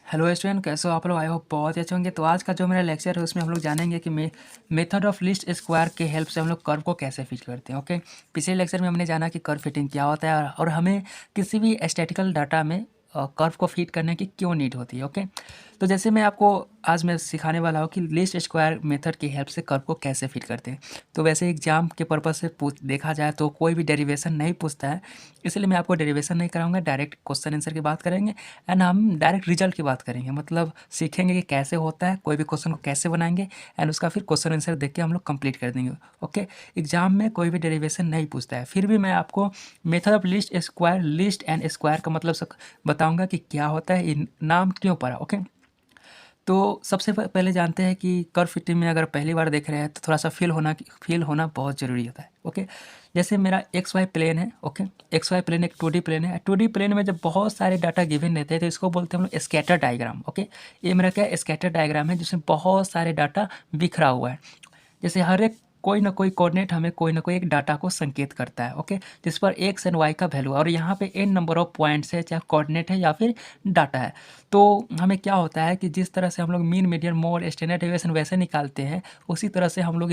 Hello student, कैसे हो आप लोग? आई होप बहुत ही अच्छे होंगे। तो आज का जो मेरा लेक्चर है उसमें हम लोग जानेंगे कि मेथड ऑफ लीस्ट स्क्वायर के हेल्प से हम लोग कर्व को कैसे फिट करते हैं। ओके, पिछले लेक्चर में हमने जाना कि कर्व फिटिंग क्या होता है और हमें किसी भी स्टैटिकल डाटा में कर्व को फिट करने की क्यों नीड होती है। ओके, तो जैसे आज मैं सिखाने वाला हूँ कि लीस्ट स्क्वायर मेथड की हेल्प से कर्व को कैसे फिट करते हैं। तो वैसे एग्जाम के पर्पज़ से देखा जाए तो कोई भी डेरिवेशन नहीं पूछता है, इसलिए मैं आपको डेरिवेशन नहीं कराऊंगा, डायरेक्ट क्वेश्चन आंसर की बात करेंगे एंड हम डायरेक्ट रिजल्ट की बात करेंगे। मतलब सीखेंगे कि कैसे होता है, कोई भी क्वेश्चन को कैसे बनाएंगे एंड उसका फिर क्वेश्चन आंसर देख के हम लोग कंप्लीट कर देंगे। ओके, एग्जाम में कोई भी डेरिवेशन नहीं पूछता है, फिर भी मैं आपको method of list and square का मतलब बताऊंगा कि क्या होता है, इन नाम क्यों पड़ा। ओके, तो सबसे पहले जानते हैं कि कर्व फिटिंग में अगर पहली बार देख रहे हैं तो थोड़ा सा फील होना बहुत ज़रूरी होता है। ओके, जैसे मेरा एक्स वाई प्लेन है। ओके, एक्स वाई प्लेन एक 2D प्लेन है। 2D प्लेन में जब बहुत सारे डाटा गिवन रहते हैं तो इसको बोलते हैं हम लोग स्कैटर डायग्राम। ओके, ये मेरा क्या स्कैटर डायग्राम है जिसमें बहुत सारे डाटा बिखरा हुआ है। जैसे हर एक कोई ना कोई कोऑर्डिनेट हमें कोई ना कोई एक डाटा को संकेत करता है। ओके, जिस पर एक्स एंड वाई का वैल्यू है और यहाँ पे एन नंबर ऑफ पॉइंट्स है, चाहे कोऑर्डिनेट है या फिर डाटा है। तो हमें क्या होता है कि जिस तरह से हम लोग mean, median, mode, standard deviation वैसे निकालते हैं, उसी तरह से हम लोग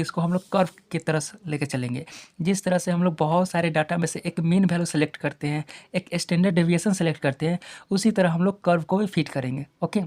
कर्व की तरफ लेके चलेंगे। जिस तरह से हम लोग बहुत सारे डाटा में से एक मीन वैल्यू सेलेक्ट करते हैं, एक स्टैंडर्ड डेविएशन सेलेक्ट करते हैं, उसी तरह हम लोग कर्व को भी फिट करेंगे। ओके,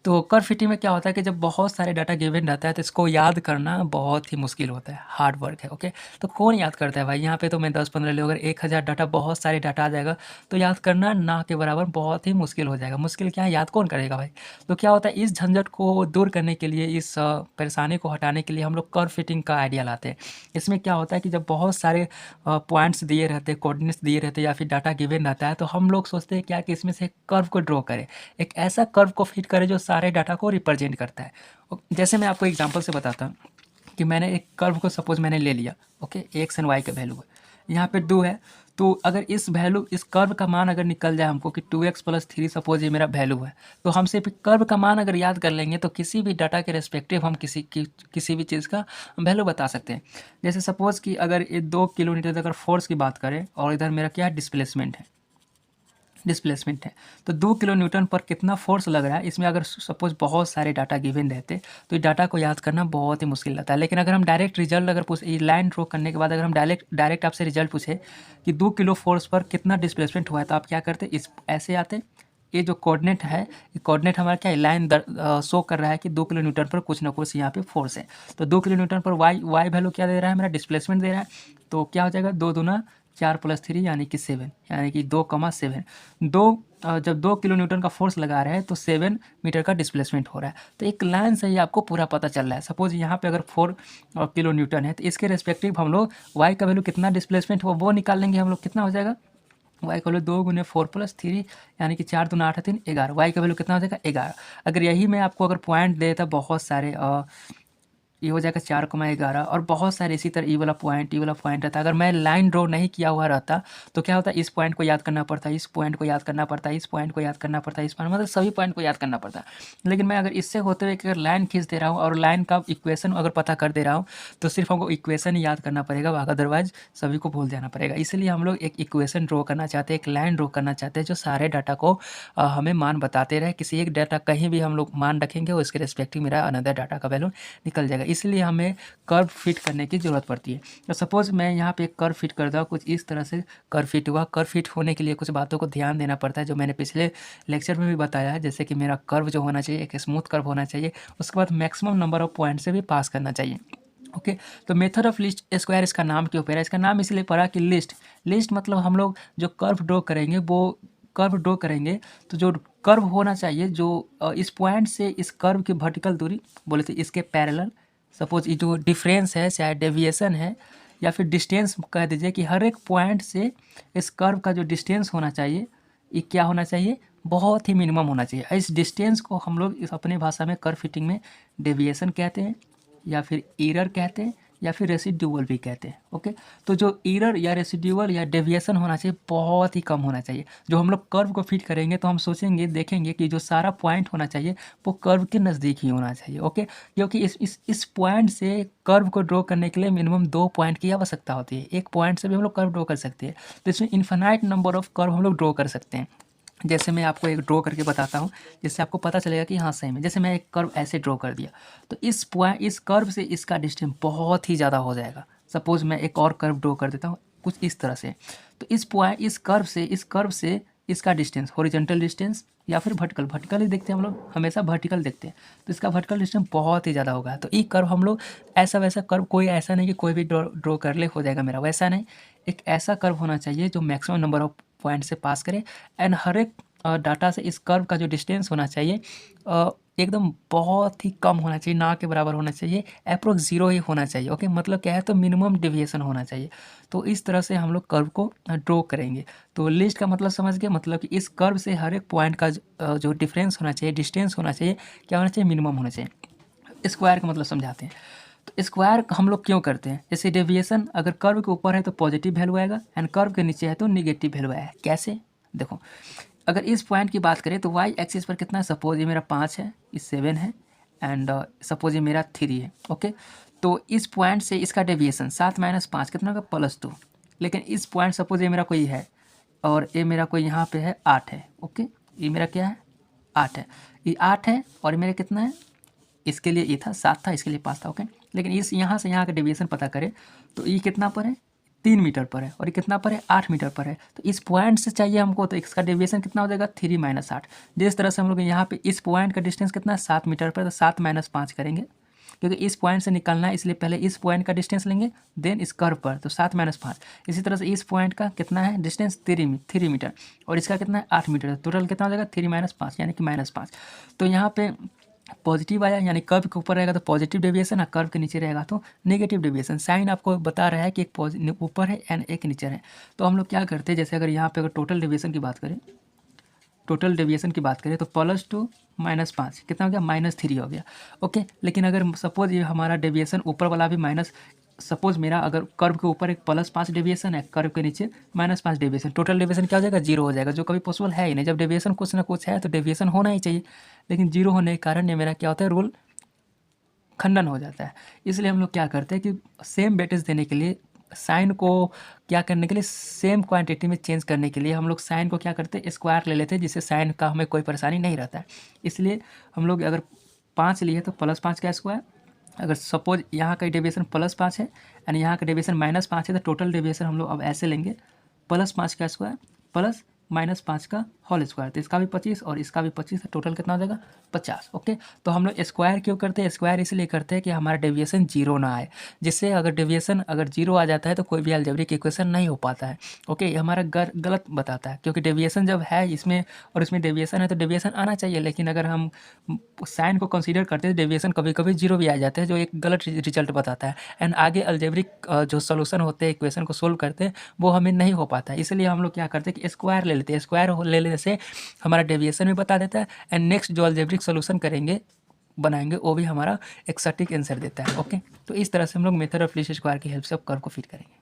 तो कर्व फिटिंग में क्या होता है कि जब बहुत सारे डाटा गिवन रहता है तो इसको याद करना बहुत ही मुश्किल होता है, हार्ड वर्क है। ओके, तो कौन याद करता है भाई? यहाँ पे तो मैं 10-15 ले, अगर 1000 डाटा, बहुत सारे डाटा आ जाएगा तो याद करना ना के बराबर बहुत ही मुश्किल हो जाएगा। मुश्किल क्या है, याद कौन करेगा भाई? तो क्या होता है, इस झंझट को दूर करने के लिए, इस परेशानी को हटाने के लिए हम लोग कर्व फिटिंग का आइडिया लाते हैं। इसमें क्या होता है कि जब बहुत सारे पॉइंट्स दिए रहते हैं, कोऑर्डिनेट्स दिए रहते हैं या फिर डाटा गिवन रहता है, तो हम लोग सोचते हैं क्या कि इसमें से कर्व को ड्रॉ करें, एक ऐसा कर्व को फिट करें जो सारे डाटा को रिप्रेजेंट करता है। जैसे मैं आपको एग्जांपल से बताता हूँ कि मैंने एक कर्व को सपोज मैंने ले लिया। ओके, एक्स एंड वाई का वैल्यू है, यहाँ पे 2 है। तो अगर इस कर्व का मान अगर निकल जाए हमको कि 2x+3 सपोज ये मेरा वैल्यू है, तो हम सिर्फ कर्व का मान अगर याद कर लेंगे तो किसी भी डाटा के रेस्पेक्टिव हम किसी भी चीज़ का वैल्यू बता सकते हैं। जैसे सपोज कि अगर ये 2 किलोमीटर अगर फोर्स की बात करें और इधर मेरा क्या है, डिस्प्लेसमेंट है, तो 2 किलो न्यूटन पर कितना फोर्स लग रहा है, इसमें अगर सपोज बहुत सारे डाटा गिवन रहते तो इस डाटा को याद करना बहुत ही मुश्किल लगता है। लेकिन अगर हम डायरेक्ट रिजल्ट अगर पूछे, लाइन ड्रॉ करने के बाद अगर हम डायरेक्ट आपसे रिजल्ट पूछे कि 2 किलो फोर्स पर कितना डिस्प्लेसमेंट हुआ है, तो आप क्या करते, इस ऐसे आते, ये जो कोऑर्डिनेट है, ये कोऑर्डिनेट हमारा क्या है, लाइन शो कर रहा है कि 2 किलो न्यूटन पर कुछ ना कुछ यहाँ पे फोर्स है। तो 2 किलो न्यूटन पर वाई वैल्यू क्या दे रहा है, मेरा डिस्प्लेसमेंट दे रहा है। तो क्या हो जाएगा, 2 दूना 4+3 यानी कि 7, यानी कि 2,7। जब 2 किलो न्यूटन का फोर्स लगा रहे हैं तो 7 मीटर का डिस्प्लेसमेंट हो रहा है। तो एक लाइन से ही आपको पूरा पता चल रहा है। सपोज यहाँ पे अगर 4 किलो न्यूटन है तो इसके रेस्पेक्टिव हम लोग वाई का वैल्यू कितना डिस्प्लेसमेंट हुआ वो निकाल लेंगे हम लोग। कितना हो जाएगा, वाई का वैल्यू 2 × 4+3 यानी कि 4 दूना 8 3 11। वाई का वैल्यू कितना हो जाएगा, 11। अगर यही मैं आपको अगर पॉइंट देता बहुत सारे, ये हो जाएगा 4,11 और बहुत सारे इसी तरह ई वाला पॉइंट रहता। अगर मैं लाइन ड्रॉ नहीं किया हुआ रहता तो क्या होता, इस पॉइंट को याद करना पड़ता, इस पॉइंट को याद करना पड़ता, इस पॉइंट को याद करना पड़ता, इस पॉइंट, मतलब सभी पॉइंट को याद करना पड़ता। लेकिन मैं अगर इससे होते हुए अगर लाइन खींच दे रहा हूँ और लाइन का इक्वेशन अगर पता कर दे रहा हूँ तो सिर्फ हमको इक्वेशन ही याद करना पड़ेगा, अदरवाइज सभी को भूल जाना पड़ेगा। इसलिए हम लोग एक इक्वेशन ड्रॉ करना चाहते हैं, एक लाइन ड्रॉ करना चाहते हैं जो सारे डाटा को हमें मान बताते रहे। किसी एक डाटा कहीं भी हम लोग मान रखेंगे उसके रेस्पेक्टिव मेरा अनदर डाटा का वैल्यू निकल जाएगा। इसलिए हमें कर्व फिट करने की ज़रूरत पड़ती है। तो सपोज़ मैं यहाँ पे एक कर्व फिट कर दूँ, कुछ इस तरह से कर्व फिट हुआ। कर्व फिट होने के लिए कुछ बातों को ध्यान देना पड़ता है जो मैंने पिछले लेक्चर में भी बताया है। जैसे कि मेरा कर्व जो होना चाहिए एक स्मूथ कर्व होना चाहिए, उसके बाद मैक्सिमम नंबर ऑफ पॉइंट से भी पास करना चाहिए। ओके, तो मेथड ऑफ लिस्ट स्क्वायर इसका नाम क्यों पड़ा? इसका नाम इसलिए पड़ा कि लिस्ट मतलब हम लोग जो कर्व ड्रॉ करेंगे वो कर्व ड्रॉ करेंगे तो जो कर्व होना चाहिए, जो इस पॉइंट से इस कर्व की वर्टिकल दूरी बोले तो इसके पैरेलल, सपोज ये जो डिफरेंस है चाहे डेविएशन है या फिर डिस्टेंस कह दीजिए, कि हर एक पॉइंट से इस कर्व का जो डिस्टेंस होना चाहिए ये क्या होना चाहिए, बहुत ही मिनिमम होना चाहिए। इस डिस्टेंस को हम लोग इस अपने भाषा में कर्व फिटिंग में डेविएशन कहते हैं या फिर एरर कहते हैं या फिर रेसिड्यूअल भी कहते हैं। ओके, तो जो एरर या रेसिड्यूअल या डेविएशन होना चाहिए बहुत ही कम होना चाहिए। जो हम लोग कर्व को फिट करेंगे तो हम सोचेंगे देखेंगे कि जो सारा पॉइंट होना चाहिए वो कर्व के नज़दीक ही होना चाहिए। ओके, क्योंकि इस पॉइंट से कर्व को ड्रॉ करने के लिए मिनिमम 2 पॉइंट की आवश्यकता होती है। एक पॉइंट से भी हम लोग कर्व ड्रॉ कर सकते हैं, तो इसमें इन्फिनाइट नंबर ऑफ कर्व हम लोग ड्रॉ कर सकते हैं। जैसे मैं आपको एक ड्रॉ करके बताता हूँ, जिससे आपको पता चलेगा कि हाँ सही में। जैसे मैं एक कर्व ऐसे ड्रॉ कर दिया, तो इस कर्व से इसका डिस्टेंस बहुत ही ज़्यादा हो जाएगा। सपोज़ मैं एक और कर्व ड्रॉ कर देता हूँ कुछ इस तरह से, तो इस कर्व से इसका डिस्टेंस, हॉरिजॉन्टल डिस्टेंस या फिर वर्टिकल ही देखते हैं हम लोग, हमेशा वर्टिकल देखते हैं, तो इसका वर्टिकल डिस्टेंस बहुत ही ज़्यादा होगा। तो ये कर्व हम लोग ऐसा वैसा कर्व, कोई ऐसा नहीं कि कोई भी ड्रॉ कर ले हो जाएगा मेरा, वैसा नहीं। एक ऐसा कर्व होना चाहिए जो मैक्सिमम नंबर ऑफ पॉइंट से पास करे, एंड हर एक डाटा से इस कर्व का जो डिस्टेंस होना चाहिए एकदम बहुत ही कम होना चाहिए, ना के बराबर होना चाहिए, अप्रोक्स 0 ही होना चाहिए। ओके, मतलब क्या है, तो मिनिमम डेविएशन होना चाहिए। तो इस तरह से हम लोग कर्व को ड्रॉ करेंगे। तो लिस्ट का मतलब समझ गए, मतलब कि इस कर्व से हर एक पॉइंट का जो डिफरेंस होना चाहिए, डिस्टेंस होना चाहिए, क्या होना चाहिए, मिनिमम होना चाहिए। स्क्वायर का मतलब समझाते हैं। तो स्क्वायर हम लोग क्यों करते हैं, जैसे डेविएशन अगर कर्व के ऊपर है तो पॉजिटिव वैल्यू आएगा, एंड कर्व के नीचे है तो निगेटिव वैल्यू आएगा। कैसे, देखो अगर इस पॉइंट की बात करें तो वाई एक्सिस पर कितना है, सपोज ये मेरा 5 है, ये 7 है, एंड सपोज ये मेरा 3 है। ओके, तो इस पॉइंट से इसका डेविएशन 7 - 5 कितना होगा, +2। लेकिन इस पॉइंट सपोज ये मेरा कोई है और ये मेरा कोई यहाँ पे है 8 है। ओके, ये मेरा क्या है, 8 है, ये 8 है, और ये मेरा कितना है, इसके लिए ये था 7 था, इसके लिए 5 था। ओके, लेकिन इस यहाँ से यहाँ का डेविएशन पता करें तो ये कितना पर है, 3 मीटर पर है, और ये कितना पर है, 8 मीटर पर है। तो इस पॉइंट से चाहिए हमको, तो इसका डेविएशन कितना हो जाएगा, 3 - 8। जिस तरह से हम लोग यहाँ पे इस पॉइंट का डिस्टेंस कितना है, 7 मीटर पर, तो 7 - 5 करेंगे, क्योंकि इस पॉइंट से निकलना है, इसलिए पहले इस पॉइंट का डिस्टेंस लेंगे, देन इस कर्व पर, तो 7 - 5। इसी तरह से इस पॉइंट का कितना है डिस्टेंस, 3 मीटर, और इसका कितना है, 8 मीटर। टोटल कितना हो जाएगा, 3 - 5 यानी कि -5। तो यहाँ पे पॉजिटिव आया, यानी कर्व के ऊपर रहेगा तो पॉजिटिव डेविएशन, और कर्व के नीचे रहेगा तो नेगेटिव डेविएशन। साइन आपको बता रहा है कि एक ऊपर है एंड एक नीचे है। तो हम लोग क्या करते हैं, जैसे अगर यहाँ पे अगर टोटल डेविएशन की बात करें, तो +2 - 5 कितना हो गया, -3 हो गया। ओके, लेकिन अगर सपोज ये हमारा डेविएशन ऊपर वाला भी माइनस, सपोज मेरा अगर कर्व के ऊपर एक +5 डेविएशन है, कर्व के नीचे -5 डेविएशन, टोटल डेविएशन क्या हो जाएगा, 0 हो जाएगा, जो कभी पॉसिबल है ही नहीं। जब डेविएशन कुछ ना कुछ है तो डेविएशन होना ही चाहिए, लेकिन 0 होने के कारण ये मेरा क्या होता है, रूल खंडन हो जाता है। इसलिए हम लोग क्या करते हैं कि सेम वेटेज देने के लिए, साइन को क्या करने के लिए, सेम क्वांटिटी में चेंज करने के लिए हम लोग साइन को क्या करते हैं, स्क्वायर ले लेते हैं, जिससे साइन का हमें कोई परेशानी नहीं रहता है। इसलिए हम लोग अगर 5 लिए तो +5 का स्क्वायर, अगर सपोज यहाँ का डेविएशन +5 है एंड यहाँ का डेविएशन -5 है, तो टोटल डेविएशन हम लोग अब ऐसे लेंगे, +5 का स्क्वायर प्लस -5 का होल स्क्वायर, तो इसका भी 25 और इसका भी 25 है, टोटल कितना हो जाएगा, 50। ओके, तो हम लोग स्क्वायर क्यों करते हैं, स्क्वायर इसलिए करते हैं कि हमारा डेविएशन 0 ना आए, जिससे अगर डेविएशन अगर 0 आ जाता है तो कोई भी अलजेब्रिक इक्वेशन नहीं हो पाता है। ओके, ये हमारा गलत बताता है, क्योंकि डेविएशन जब है इसमें और इसमें डेविएशन है तो डेविएशन आना चाहिए, लेकिन अगर हम साइन को कंसीडर करते हैं डेविएशन कभी कभी 0 भी आ जाते हैं, जो एक गलत रिजल्ट बताता है, एंड आगे अलजेब्रिक जो सोल्यूशन होते हैं, इक्वेशन को सोल्व करते हैं, वो हमें नहीं हो पाता है। इसलिए हम लोग क्या करते हैं कि स्क्वायर ले लेते हैं, स्क्वायर ले लेने से हमारा डेविएशन भी बता देता है, एंड नेक्स्ट जो अलजेब्रिक सोल्यूशन करेंगे बनाएंगे वो भी हमारा एक सटीक आंसर देता है। ओके, तो इस तरह से हम लोग मेथड ऑफ लीस्ट स्क्वायर की हेल्प से कर्व को फिट करेंगे।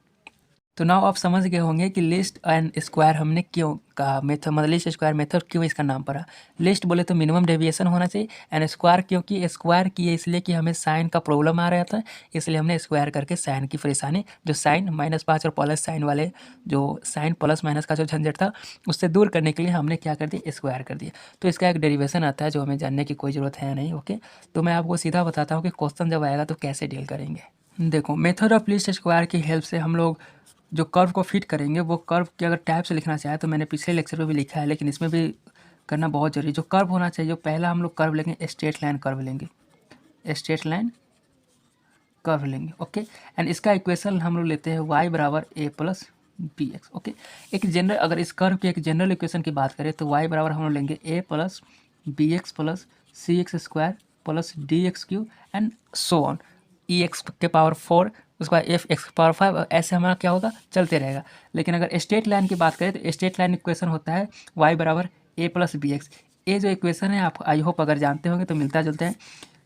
तो नाउ आप समझ गए होंगे कि लिस्ट एंड स्क्वायर हमने क्यों कहा, मेथड मतलब लिस्ट स्क्वायर मेथड क्यों इसका नाम पड़ा। लिस्ट बोले तो मिनिमम डेविएशन होना चाहिए, एंड स्क्वायर क्योंकि स्क्वायर किए इसलिए कि हमें साइन का प्रॉब्लम आ रहा था, इसलिए हमने स्क्वायर करके साइन की परेशानी, जो साइन -5 और प्लस साइन वाले, जो साइन प्लस माइनस का जो झंझट था उससे दूर करने के लिए हमने क्या कर दिया, स्क्वायर कर दिया। तो इसका एक डेरिवेशन आता है जो हमें जानने की कोई ज़रूरत है नहीं। ओके, तो मैं आपको सीधा बताता हूँ कि क्वेश्चन जब आएगा तो कैसे डील करेंगे। देखो, मेथड ऑफ लिस्ट स्क्वायर की हेल्प से हम लोग जो कर्व को फिट करेंगे, वो कर्व के अगर टाइप से लिखना चाहे तो मैंने पिछले लेक्चर में भी लिखा है, लेकिन इसमें भी करना बहुत जरूरी है। जो कर्व होना चाहिए, जो पहला हम लोग कर्व लेंगे, स्ट्रेट लाइन कर्व लेंगे, स्ट्रेट लाइन कर्व लेंगे। ओके, एंड इसका इक्वेशन हम लोग लेते हैं y = a + bx। ओके, एक जनरल, अगर इस कर्व की एक जनरल इक्वेशन की बात करें तो y बराबर हम लोग लेंगे a + bx + cx² + dx³ and so on, ex के पावर 4, उसके बाद f(x) के पावर 5, ऐसे हमारा क्या होगा, चलते रहेगा। लेकिन अगर स्ट्रेट लाइन की बात करें तो स्ट्रेट लाइन इक्वेशन होता है y = a + bx। ये जो इक्वेशन है आप आई होप अगर जानते होंगे तो मिलता जुलता है।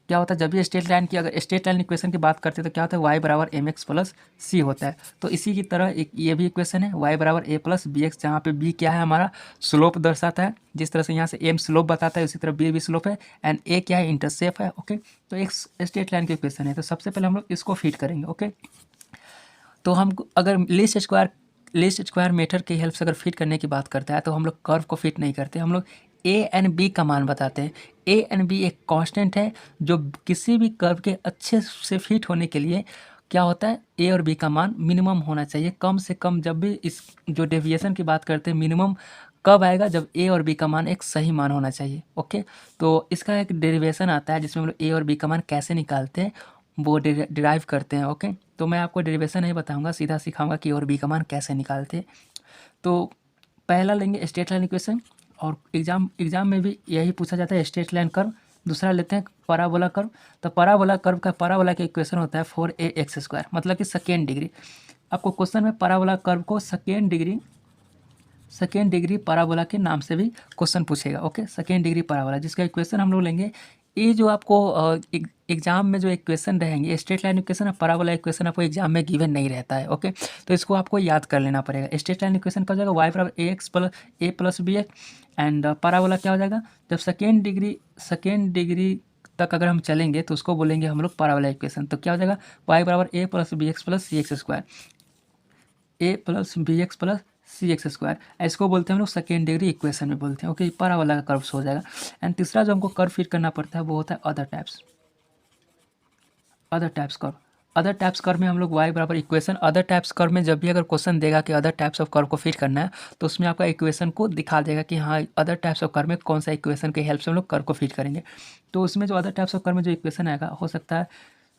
क्या होता है, जब भी स्ट्रेट लाइन की, अगर स्ट्रेट लाइन इक्वेशन की बात करते हैं तो क्या होता है, y = mx + c होता है। तो इसी की तरह एक ये भी इक्वेशन है y = a + bx, जहाँ पे b क्या है, हमारा स्लोप दर्शाता है। जिस तरह से यहाँ से m स्लोप बताता है उसी तरह b भी स्लोप है, एंड a क्या है, इंटरसेप्ट है। ओके, तो एक स्ट्रेट लाइन की इक्वेशन है। तो सबसे पहले हम लोग इसको फिट करेंगे। ओके, तो हम अगर list square least square method की हेल्प से अगर फिट करने की बात करता है तो हम लोग कर्व को फिट नहीं करते, हम लोग ए एंड बी का मान बताते हैं। ए एंड बी एक कांस्टेंट है जो किसी भी कर्व के अच्छे से फिट होने के लिए क्या होता है, ए और बी का मान मिनिमम होना चाहिए, कम से कम। जब भी इस जो डेविएशन की बात करते हैं मिनिमम कब आएगा, जब ए और बी का मान एक सही मान होना चाहिए। ओके, तो इसका एक डेरिवेशन आता है जिसमें हम लोग ए और बी का मान कैसे निकालते हैं वो डिराइव करते हैं। ओके, तो मैं आपको डेरिवेशन नहीं बताऊंगा, सीधा सिखाऊंगा कि ए और बी का मान कैसे निकालते हैं। तो पहला लेंगे स्ट्रेट लाइन इक्वेशन, और एग्जाम में भी यही पूछा जाता है, स्ट्रेट लाइन कर्व। दूसरा लेते हैं पैराबोला कर्व। तो पैराबोला कर्व का पैराबोला का इक्वेशन होता है 4ax², मतलब कि सेकेंड डिग्री। आपको क्वेश्चन में पैराबोला कर्व को सेकेंड डिग्री पैराबोला के नाम से भी क्वेश्चन पूछेगा। ओके, सेकेंड डिग्री पैराबोला, जिसका इक्वेशन हम लोग लेंगे। ये जो आपको एग्जाम में जो इक्वेशन रहेंगे, स्ट्रेट लाइन इक्वेशन और पैराबोला इक्वेशन आपको एग्जाम में गिवन नहीं रहता है। ओके, तो इसको आपको याद कर लेना पड़ेगा। स्ट्रेट लाइन इक्वेशन का हो जाएगा y बराबर a plus b x, and parabola क्या हो जाएगा, जब सेकेंड डिग्री तक अगर हम चलेंगे तो उसको बोलेंगे हम लोग पैराबोला इक्वेशन। तो क्या हो जाएगा, y बराबर a plus b x plus C x square, A plus b x plus C x square, इसको बोलते हैं हम लोग सेकेंड डिग्री इक्वेशन में बोलते हैं। ओके, पैराबोला का कर्व्स हो जाएगा। एंड तीसरा जो हमको कर्व फिट करना पड़ता है वो होता है other types curve. Other types curve में हम लोग y बराबर इक्वेशन, अदर टाइप्स कर्व में जब भी अगर क्वेश्चन देगा कि अदर टाइप्स ऑफ कर्व को फिट करना है तो उसमें आपका इक्वेशन को दिखा देगा कि हाँ अदर टाइप्स ऑफ कर्व में कौन सा इक्वेशन की हेल्प से हम लोग कर्व को फिट करेंगे। तो उसमें जो अदर टाइप्स ऑफ कर्व में जो इक्वेशन आएगा, हो सकता है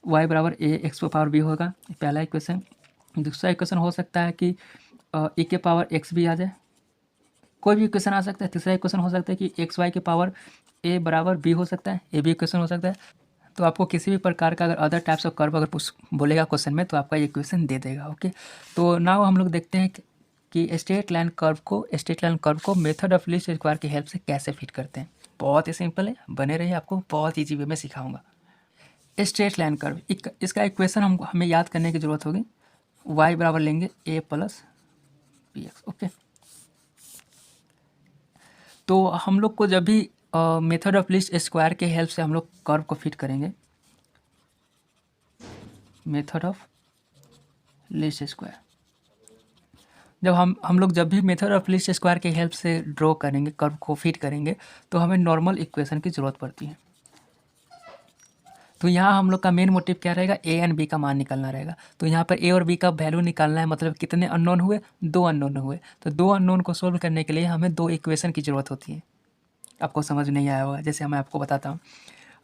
y बराबर ए एक्स पावर बी होगा, पहला इक्वेशन। दूसरा इक्वेशन हो सकता है कि e के पावर x भी आ जाए, कोई भी इक्वेशन आ सकता है। तीसरा इक्वेशन हो सकता है कि एक्स वाई के पावर a बराबर b हो सकता है, ये भी इक्वेशन हो सकता है। तो आपको किसी भी प्रकार का अगर अदर टाइप्स ऑफ कर्व अगर बोलेगा क्वेश्चन में तो आपका ये इक्वेशन दे देगा। ओके, तो नाउ हम लोग देखते हैं कि स्ट्रेट लाइन कर्व को मेथड ऑफ लीस्ट स्क्वायर की हेल्प से कैसे फिट करते हैं। बहुत ही सिंपल है, बने रहिए, आपको बहुत ईजी वे में सिखाऊंगा। स्ट्रेट लाइन कर्व, इसका इक्वेशन हमें याद करने की जरूरत होगी। y बराबर लेंगे a plus b x. Okay, तो हम लोग को जब भी मेथड ऑफ लीस्ट स्क्वायर के हेल्प से हम लोग कर्व को फिट करेंगे, मेथड ऑफ लीस्ट स्क्वायर, जब हम लोग जब भी मेथड ऑफ लीस्ट स्क्वायर के हेल्प से ड्रॉ करेंगे, कर्व को फिट करेंगे, तो हमें नॉर्मल इक्वेशन की ज़रूरत पड़ती है। तो यहाँ हम लोग का मेन मोटिव क्या रहेगा, ए एंड बी का मान निकालना रहेगा। तो यहाँ पर ए और बी का वैल्यू निकालना है, मतलब कितने अननोन हुए, 2 अननोन हुए। तो 2 अननोन को सोल्व करने के लिए हमें 2 इक्वेशन की ज़रूरत होती है। आपको समझ नहीं आया होगा, जैसे मैं आपको बताता हूँ।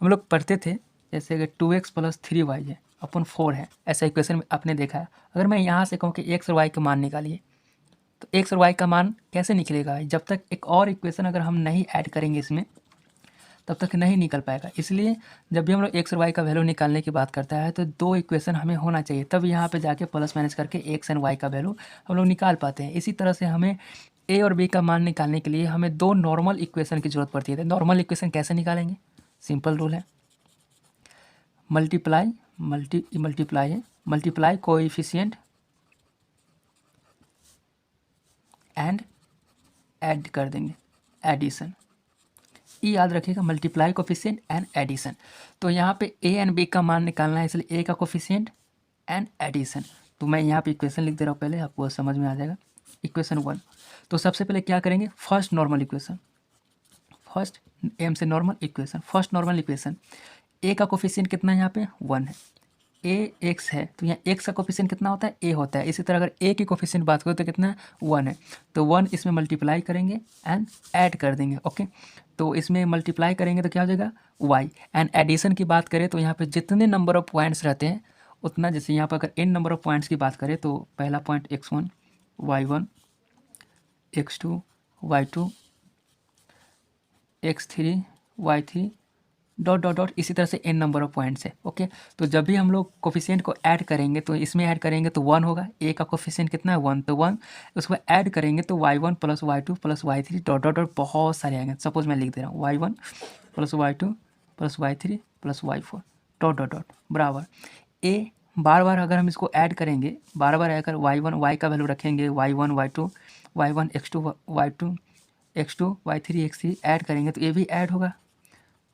हम लोग पढ़ते थे जैसे कि 2x प्लस 3y है अपन 4 है, ऐसा इक्वेशन आपने देखा है। अगर मैं यहाँ से कहूँ कि x और y का मान निकालिए, तो x और y का मान कैसे निकलेगा, जब तक एक और इक्वेशन अगर हम नहीं ऐड करेंगे इसमें तब तक नहीं निकल पाएगा। इसलिए जब भी हम लोग x और y का वैल्यू निकालने की बात करता है तो 2 इक्वेशन हमें होना चाहिए, तब यहाँ पे जाके प्लस माइनस करके x एंड y का वैल्यू हम लोग निकाल पाते हैं। इसी तरह से हमें a और b का मान निकालने के लिए हमें 2 नॉर्मल इक्वेशन की जरूरत पड़ती है। नॉर्मल इक्वेशन कैसे निकालेंगे, सिंपल रूल है, मल्टीप्लाई कोएफिशिएंट एंड ऐड कर देंगे, एडिशन। याद रखिएगा, मल्टीप्लाई कोफिशिएंट एंड एडिशन। तो यहाँ पे ए एंड बी का मान निकालना है, इसलिए ए का कोफिशिएंट एंड एडिशन। तो मैं यहाँ पे इक्वेशन लिख दे रहा हूँ, पहले आपको समझ में आ जाएगा। इक्वेशन 1, तो सबसे पहले क्या करेंगे, first normal equation, first m से normal equation, first normal equation. A का कोफिशिएंट कितना है, यहाँ पे 1 है, ए एक्स है, तो यहाँ एक्स का कोफिशिएंट कितना होता है, ए होता है। इसी तरह अगर ए की कोफिशिएंट बात करो तो कितना है, 1 है, तो 1 इसमें मल्टीप्लाई करेंगे एंड ऐड कर देंगे। ओके, तो इसमें मल्टीप्लाई करेंगे तो क्या हो जाएगा, y। एंड एडिशन की बात करें तो यहाँ पे जितने नंबर ऑफ पॉइंट्स रहते हैं उतना, जैसे यहाँ पर अगर n नंबर ऑफ पॉइंट्स की बात करें तो पहला point x1 y1 x2 y2 x3 y3 dot dot dot, इसी तरह से n नंबर ऑफ पॉइंट्स है। ओके, तो जब भी हम लोग कोफिशिएंट को ऐड करेंगे तो इसमें ऐड करेंगे तो 1 होगा, a का कोफिशिएंट कितना है 1, तो 1 उसको ऐड करेंगे तो y1 plus y2 plus y3 dot dot dot बहुत सारे आएंगे। सपोज मैं लिख दे रहा हूँ y1 plus y2 plus y3 plus y4 dot dot dot बराबर a। बार बार अगर हम इसको ऐड करेंगे, बार बार अगर y1 y का वैल्यू रखेंगे, y1 y2 y1 x2 y2 x2 y3 x3 add करेंगे तो ये भी ऐड होगा,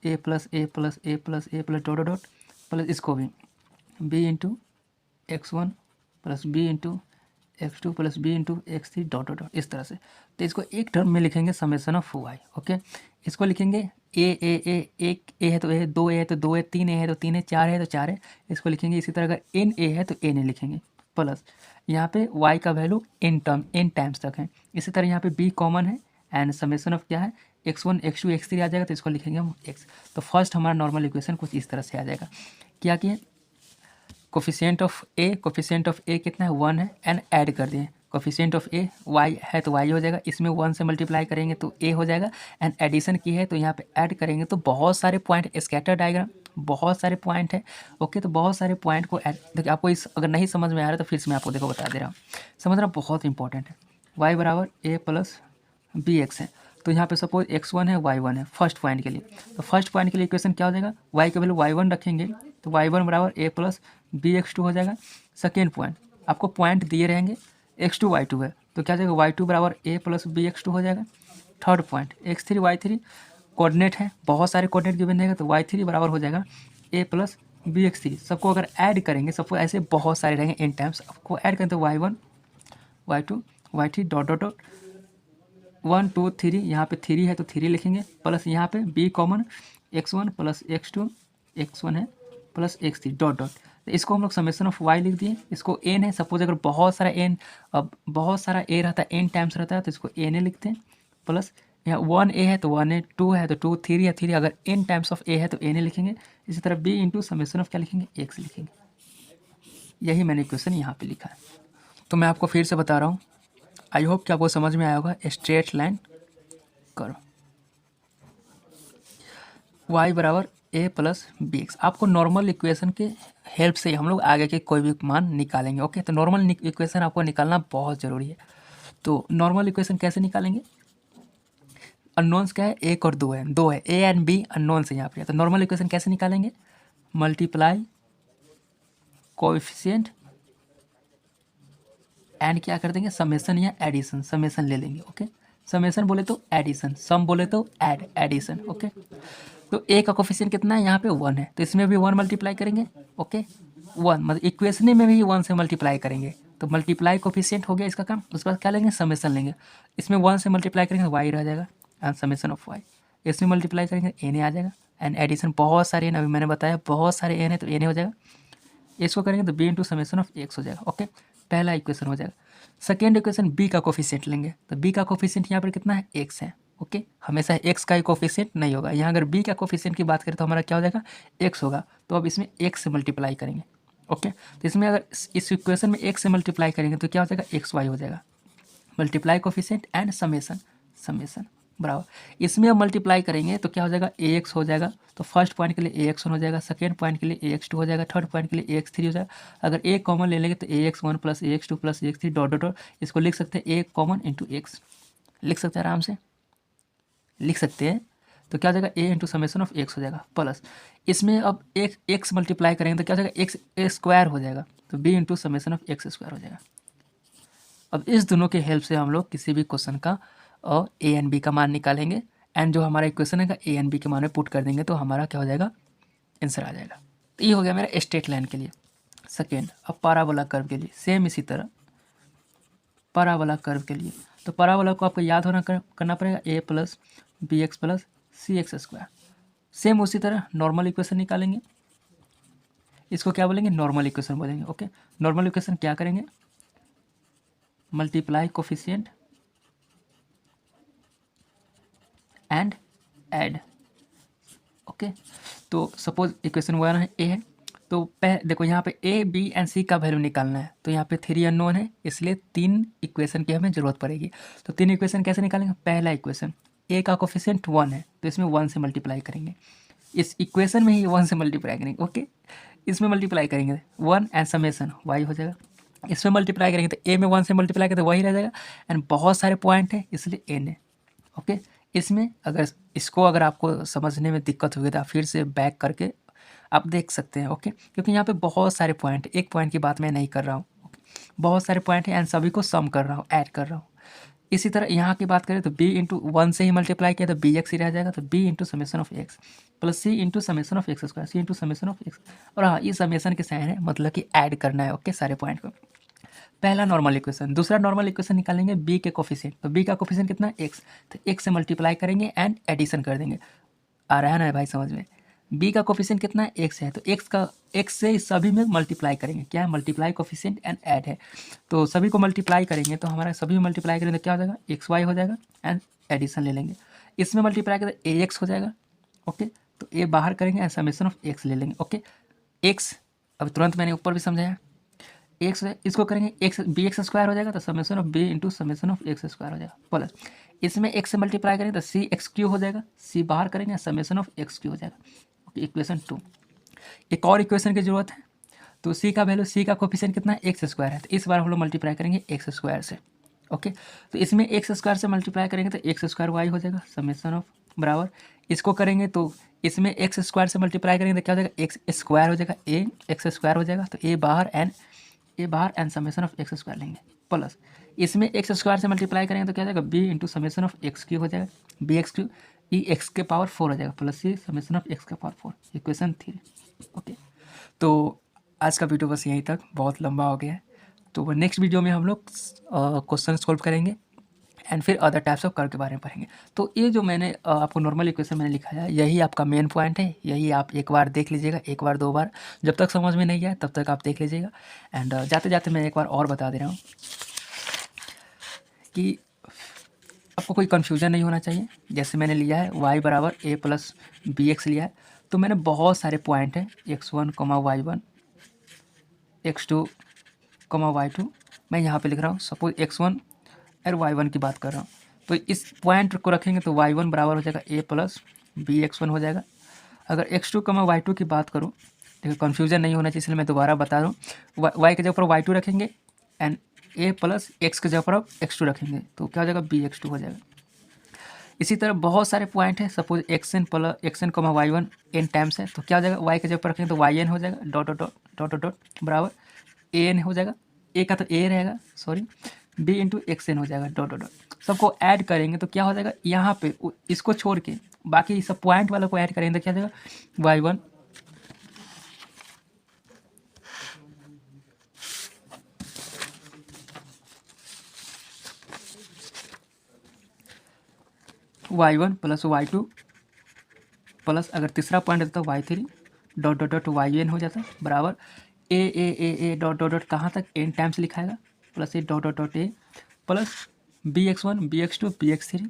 a plus a plus a plus a plus dot dot plus इसको भी b into x1 plus b into x2 plus b into x3 dot dot dot इस तरह से। तो इसको एक टर्म में लिखेंगे समेसन ऑफ वाई। ओके, इसको लिखेंगे ए, एक ए है तो ए, दो ए है तो दो ए, तीन ए है तो तीन ए, चार है तो चार है, इसको लिखेंगे। इसी तरह अगर एन ए है तो एन ए लिखेंगे, प्लस यहाँ पे y का वैल्यू एन टाइम्स तक है। इसी तरह यहाँ पे b कॉमन है एंड समेसन ऑफ क्या है x1 x2 x3 आ जाएगा, तो इसको लिखेंगे हम x। तो फर्स्ट हमारा नॉर्मल इक्वेशन कुछ इस तरह से आ जाएगा। क्या किए, कोफिशिएंट ऑफ ए कितना है 1 है एंड ऐड कर दिए। कोफिशिएंट ऑफ ए y है तो y हो जाएगा, इसमें 1 से मल्टीप्लाई करेंगे तो a हो जाएगा एंड एडिशन की है तो यहाँ पे ऐड करेंगे तो बहुत सारे पॉइंट, स्कैटर डायग्राम बहुत सारे पॉइंट है। ओके, तो बहुत सारे पॉइंट को ऐड, देखिए आपको इस अगर नहीं समझ में आ रहा है तो फिर से मैं आपको देखो बता दे रहा हूँ, समझना बहुत इंपॉर्टेंट है। y बराबर a प्लस बी एक्स है, तो यहाँ पे सपोज x1 है y1 है फर्स्ट पॉइंट के लिए, तो फर्स्ट पॉइंट के लिए इक्वेशन क्या हो जाएगा, y का वैल्यू y1 रखेंगे तो y1 बराबर a plus b x two हो जाएगा। सेकेंड पॉइंट आपको पॉइंट दिए रहेंगे x2 y2 है तो क्या हो जाएगा y2 बराबर a plus b x two हो जाएगा। Third point x3 y3 coordinate है, बहुत सारे कोऑर्डिनेट गिवन रहेगा तो y3 बराबर हो जाएगा a plus b x three. सबको अगर ऐड करेंगे, सबको ऐसे बहुत सारे रहेंगे इन टाइम्स, आपको ऐड करें तो y1 y2 y3 dot dot dot 1 2 3, यहाँ पे 3 है तो 3 लिखेंगे, प्लस यहाँ पे b common x1 plus x2 x1 है प्लस x3 डॉट डॉट। तो इसको हम लोग समेशन ऑफ y लिख दिए। इसको n है, सपोज अगर बहुत सारा n, अब बहुत सारा a रहता है n टाइम्स रहता है तो इसको n लिखते हैं, प्लस यहाँ 1a है तो 1a, 2 है तो 2, 3 है 3, अगर n टाइम्स ऑफ a है तो n लिखेंगे। इसी तरह b इंटू समेशन ऑफ क्या लिखेंगे x लिखेंगे। यही मैंने क्वेश्चन यहाँ पे लिखा है। तो मैं आपको फिर से बता रहा हूँ, आई होप कि आपको समझ में आया होगा। स्ट्रेट लाइन करो y बराबर a प्लस बी एक्स, आपको नॉर्मल इक्वेशन के हेल्प से हम लोग आगे के कोई भी मान निकालेंगे। ओके, तो नॉर्मल इक्वेशन आपको निकालना बहुत ज़रूरी है। तो नॉर्मल इक्वेशन कैसे निकालेंगे, अननोन्स क्या है, एक और दो है a एंड b अननोन्स है यहाँ पे। तो नॉर्मल इक्वेशन कैसे निकालेंगे, मल्टीप्लाई कोएफिशिएंट एंड क्या कर देंगे समेशन या एडिशन, समेशन ले लेंगे। ओके, समेशन बोले तो एडिशन, सम बोले तो एडिशन। ओके, तो ए का कोफिशिएंट कितना है, यहाँ पे 1 है तो इसमें भी 1 मल्टीप्लाई करेंगे। ओके, 1 मतलब इक्वेशन में भी 1 से मल्टीप्लाई करेंगे तो मल्टीप्लाई कोफिशिएंट हो गया इसका काम। उसके बाद क्या लेंगे, समेशन लेंगे। इसमें 1 से मल्टीप्लाई करेंगे तो वाई रह जाएगा एंड समेशन ऑफ वाई। इसमें मल्टीप्लाई करेंगे एन आ जाएगा एंड एडिशन बहुत सारे एन, अभी मैंने बताया बहुत सारे एन है तो एन हो जाएगा। इसको करेंगे तो b into summation of x हो जाएगा। ओके, पहला इक्वेशन हो जाएगा। सेकेंड इक्वेशन बी का कोफिशिएंट लेंगे तो बी का कोफिशिएंट यहाँ पर कितना है, एक्स है। ओके, हमेशा एक्स का ही कोफिशिएंट नहीं होगा, यहाँ अगर बी का कोफिशिएंट की बात करें तो हमारा क्या हो जाएगा, एक्स होगा। तो अब इसमें एक्स से मल्टीप्लाई करेंगे। ओके, तो इसमें अगर इस इक्वेशन में एक्स से मल्टीप्लाई करेंगे तो क्या हो जाएगा, एक्स वाई हो जाएगा। मल्टीप्लाई कोफिशिएंट एंड समेशन बराबर। इसमें अब मल्टीप्लाई करेंगे तो क्या हो जाएगा, ए एक्स हो जाएगा। तो फर्स्ट पॉइंट के लिए ए एक्स वन हो जाएगा, सेकेंड पॉइंट के लिए ए एक्स टू हो जाएगा, थर्ड पॉइंट के लिए ए एक्स थ्री हो जाएगा। अगर ए कॉमन ले लेंगे तो a x one plus a x two plus a x three dot dot dot, इसको लिख सकते हैं ए कॉमन इंटू एक्स, लिख सकते हैं आराम से लिख सकते हैं। तो क्या हो जाएगा, ए इंटू समेशन ऑफ एक्स हो जाएगा, प्लस इसमें अब एक एक्स मल्टीप्लाई करेंगे तो क्या हो जाएगा, एक्स ए स्क्वायर हो जाएगा तो b into summation of x square हो जाएगा। अब इस दोनों के हेल्प से हम लोग किसी भी क्वेश्चन का और ए एंड बी का मान निकालेंगे एंड जो हमारा इक्वेशन है ए एंड बी के मान में पुट कर देंगे तो हमारा क्या हो जाएगा, आंसर आ जाएगा। तो ये हो गया मेरा स्ट्रेट लाइन के लिए। सेकेंड, अब पाराबोला कर्व के लिए सेम इसी तरह पाराबोला कर्व के लिए, तो पाराबोला को आपको याद होना करना पड़ेगा ए प्लस बी एक्स प्लस सी एक्स स्क्वायर। सेम उसी तरह नॉर्मल इक्वेशन निकालेंगे, इसको क्या बोलेंगे, नॉर्मल इक्वेशन बोलेंगे। ओके, नॉर्मल इक्वेशन क्या करेंगे, multiply coefficient and add. Okay, तो सपोज इक्वेशन 1 है ए है तो देखो यहाँ पे ए बी एंड सी का वैल्यू निकालना है तो यहाँ पे 3 अननोन है, इसलिए 3 इक्वेशन की हमें जरूरत पड़ेगी। तो 3 इक्वेशन कैसे निकालेंगे, पहला इक्वेशन ए का कोफिशिएंट 1 है तो इसमें 1 से मल्टीप्लाई करेंगे, इस इक्वेशन में ही 1 से मल्टीप्लाई करेंगे। ओके, इसमें मल्टीप्लाई करेंगे 1 एंड समेशन वाई हो जाएगा। इसमें मल्टीप्लाई करेंगे तो ए में 1 से मल्टीप्लाई करें तो वही रह जाएगा एंड बहुत सारे पॉइंट है इसलिए एन है। ओके, इसमें अगर इसको अगर आपको समझने में दिक्कत होगी तो आप फिर से बैक करके आप देख सकते हैं। ओके, क्योंकि यहाँ पे बहुत सारे पॉइंट, एक पॉइंट की बात मैं नहीं कर रहा हूँ, बहुत सारे पॉइंट हैं एंड सभी को सम कर रहा हूँ, ऐड कर रहा हूँ। इसी तरह यहाँ की बात करें तो b इंटू 1 से ही मल्टीप्लाई किया तो बी एक्स ही रह जाएगा, तो b into summation of x plus c into summation of x square, c into summation of x. और हाँ, ये समेशन के साइन है मतलब कि ऐड करना है। ओके, सारे पॉइंट को पहला नॉर्मल इक्वेशन। दूसरा नॉर्मल इक्वेशन निकालेंगे बी के कोफिशिएंट। तो बी का कोफिशिएंट कितना है? एक्स। तो एक्स से मल्टीप्लाई करेंगे एंड एडिशन कर देंगे। आ रहा है ना भाई समझ में? बी का कोफिशिएंट कितना है? एक्स है। तो एक्स से इस सभी में मल्टीप्लाई करेंगे। क्या है? मल्टीप्लाई कोफिशिएंट एंड ऐड है। तो सभी को मल्टीप्लाई करेंगे तो हमारा सभी में मल्टीप्लाई करेंगे तो क्या हो जाएगा? एक्स वाई हो जाएगा एंड एडिशन ले लेंगे। इसमें मल्टीप्लाई करें ए एक्स हो जाएगा। ओके, तो ए बाहर करेंगे एंड समेशन ऑफ एक्स ले लेंगे। ओके, एक्स अब तुरंत मैंने ऊपर भी समझाया, एक्स इसको करेंगे एक्स बी एक्स स्क्वायर हो जाएगा। तो summation of b into summation of x square हो जाएगा प्लस इसमें एक्स से मल्टीप्लाई करेंगे तो सी एक्स क्यू हो जाएगा। सी बाहर करेंगे समेशन ऑफ एक्स क्यू हो जाएगा। Okay, equation 2। एक और इक्वेशन की जरूरत है। तो सी का वैल्यू, सी का कोफिशिएंट कितना है? एक्स स्क्वायर है। तो इस बार हम लोग मल्टीप्लाई करेंगे एक्स स्क्वायर से। ओके, तो इसमें एक्स स्क्वायर से मल्टीप्लाई करेंगे तो एक्स स्क्वायर वाई हो जाएगा समेशन ऑफ बराबर इसको करेंगे तो इसमें एक्स स्क्वायर से मल्टीप्लाई करेंगे तो क्या हो जाएगा? एक्स स्क्वायर हो जाएगा, ए एक्स स्क्वायर हो जाएगा। तो ए बाहर and summation of x square लेंगे प्लस इसमें एक्स स्क्वायर से मल्टीप्लाई करेंगे तो क्या हो जाएगा? B into summation of x cube हो जाएगा। B x cube e x के पावर 4 हो जाएगा plus c summation of x के पावर 4, इक्वेशन 3। ओके, तो आज का वीडियो बस यहीं तक, बहुत लंबा हो गया है। तो नेक्स्ट वीडियो में हम लोग क्वेश्चन सॉल्व करेंगे एंड फिर अदर टाइप्स ऑफ कर्व के बारे में पढ़ेंगे। तो ये जो मैंने आपको नॉर्मल इक्वेशन मैंने लिखा है, यही आपका मेन पॉइंट है। यही आप एक बार देख लीजिएगा, एक बार 2 बार, जब तक समझ में नहीं आए तब तक आप देख लीजिएगा। एंड जाते जाते मैं एक बार और बता दे रहा हूँ कि आपको कोई कन्फ्यूजन नहीं होना चाहिए। जैसे मैंने लिया है y बराबर a प्लस बी एक्स लिया है, तो मैंने बहुत सारे पॉइंट हैं x1 y1 x2 y2 मैं यहाँ पे लिख रहा हूँ। सपोज x1 और y1 की बात कर रहा हूँ, तो इस पॉइंट को रखेंगे तो y1 बराबर हो जाएगा a प्लस बी x1 हो जाएगा। अगर x2 y2 की बात करूँ, देखो कन्फ्यूजन नहीं होना चाहिए इसलिए मैं दोबारा बता रहा हूँ। y के जगह पर y2 रखेंगे एंड a प्लस x के जगह पर आप x2 रखेंगे तो क्या हो जाएगा? बी x2 हो जाएगा। इसी तरह बहुत सारे पॉइंट है। Suppose xn y1 n times है, तो क्या हो जाएगा? y के जगह पर रखेंगे तो yn हो जाएगा dot dot dot dot dot बराबर an हो जाएगा। a का तो a रहेगा, सॉरी, b इंटू xn हो जाएगा डॉट डॉट डॉट। सबको ऐड करेंगे तो क्या हो जाएगा? यहाँ पे इसको छोड़ के बाकी सब पॉइंट वालों को ऐड करेंगे तो क्या हो जाएगा? y1 प्लस y2 प्लस अगर तीसरा पॉइंट देता है y3 dot dot dot yn हो जाता है बराबर ए डॉट डॉट डॉट कहाँ तक? n टाइम्स लिखाएगा plus a dot dot dot a plus bx1 bx2 bx3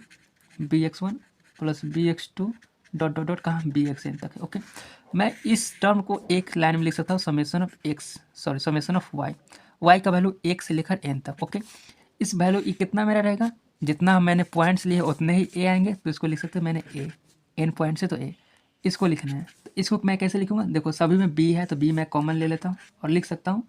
bx1 plus bx2 dot dot dot कहाँ? bxn तक है। ओके, मैं इस टर्म को एक लाइन में लिख सकता हूँ summation of x, sorry summation of y का वैल्यू 1 से लेकर n तक। ओके, इस वैल्यू कितना मेरा रहेगा? जितना मैंने पॉइंट्स लिए उतने ही ए आएंगे, तो इसको लिख सकते हैं मैंने ए एन पॉइंट से, तो ए इसको लिखना है। तो इसको मैं कैसे लिखूंगा? देखो सभी में बी है तो बी मैं कॉमन ले लेता हूँ और लिख सकता हूँ।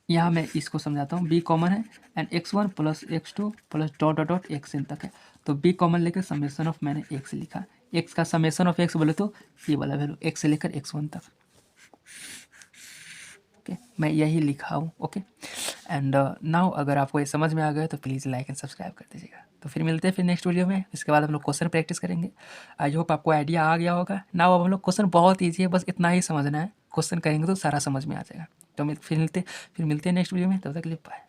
यहाँ मैं इसको समझाता हूँ, बी कॉमन है and x1 plus x2 plus dot dot dot xn तक है। तो बी कॉमन लेकर समेशन ऑफ मैंने x लिखा। x का समेशन ऑफ x बोले तो ये वाला वैल्यू x से लेकर x1 तक। ओके, मैं यही लिखा हूँ। ओके, एंड नाउ अगर आपको ये समझ में आ गया तो प्लीज़ लाइक एंड सब्सक्राइब कर दीजिएगा। तो फिर मिलते हैं फिर नेक्स्ट वीडियो में। इसके बाद हम लोग क्वेश्चन प्रैक्टिस करेंगे। आई होप आपको आइडिया आ गया होगा। नाउ अब हम लोग क्वेश्चन बहुत ईजी है, बस इतना ही समझना है। क्वेश्चन करेंगे तो सारा समझ में आ जाएगा। तो फिर मिलते हैं नेक्स्ट वीडियो में। तब तक के लिए बाय।